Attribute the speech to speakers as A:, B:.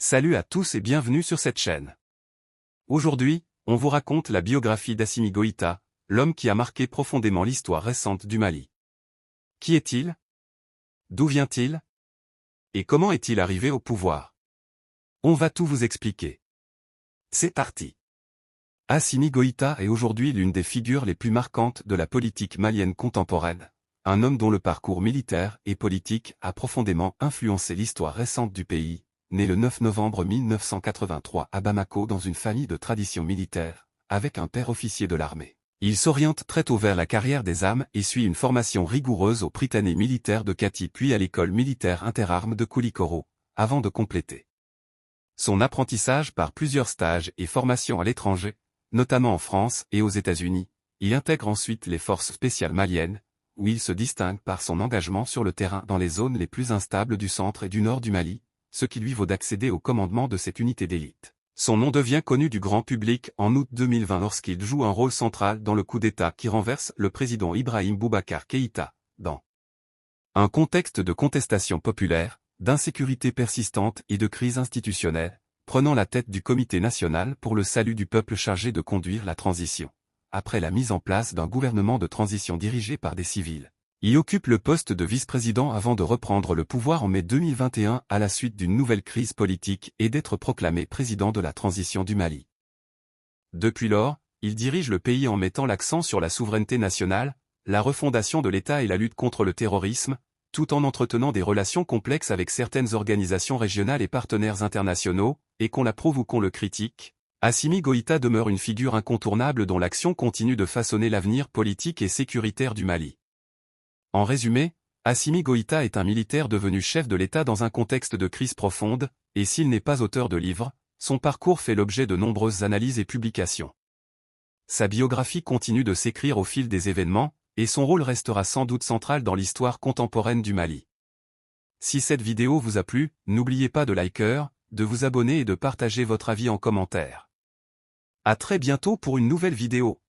A: Salut à tous et bienvenue sur cette chaîne. Aujourd'hui, on vous raconte la biographie d'Assimi Goïta, l'homme qui a marqué profondément l'histoire récente du Mali. Qui est-il? D'où vient-il? Et comment est-il arrivé au pouvoir? On va tout vous expliquer. C'est parti. Assimi Goïta est aujourd'hui l'une des figures les plus marquantes de la politique malienne contemporaine, un homme dont le parcours militaire et politique a profondément influencé l'histoire récente du pays. Né le 9 novembre 1983 à Bamako dans une famille de tradition militaire, avec un père officier de l'armée. Il s'oriente très tôt vers la carrière des armes et suit une formation rigoureuse au Prytanée militaire de Kati puis à l'école militaire interarmes de Koulikoro, avant de compléter son apprentissage par plusieurs stages et formations à l'étranger, notamment en France et aux États-Unis. Il intègre ensuite les forces spéciales maliennes, où il se distingue par son engagement sur le terrain dans les zones les plus instables du centre et du nord du Mali, ce qui lui vaut d'accéder au commandement de cette unité d'élite. Son nom devient connu du grand public en août 2020 lorsqu'il joue un rôle central dans le coup d'État qui renverse le président Ibrahim Boubacar Keïta, dans un contexte de contestation populaire, d'insécurité persistante et de crise institutionnelle, prenant la tête du Comité national pour le salut du peuple chargé de conduire la transition. Après la mise en place d'un gouvernement de transition dirigé par des civils, il occupe le poste de vice-président avant de reprendre le pouvoir en mai 2021 à la suite d'une nouvelle crise politique et d'être proclamé président de la transition du Mali. Depuis lors, il dirige le pays en mettant l'accent sur la souveraineté nationale, la refondation de l'État et la lutte contre le terrorisme, tout en entretenant des relations complexes avec certaines organisations régionales et partenaires internationaux, et qu'on l'approuve ou qu'on le critique. Assimi Goïta demeure une figure incontournable dont l'action continue de façonner l'avenir politique et sécuritaire du Mali. En résumé, Assimi Goïta est un militaire devenu chef de l'État dans un contexte de crise profonde, et s'il n'est pas auteur de livres, son parcours fait l'objet de nombreuses analyses et publications. Sa biographie continue de s'écrire au fil des événements, et son rôle restera sans doute central dans l'histoire contemporaine du Mali. Si cette vidéo vous a plu, n'oubliez pas de liker, de vous abonner et de partager votre avis en commentaire. À très bientôt pour une nouvelle vidéo.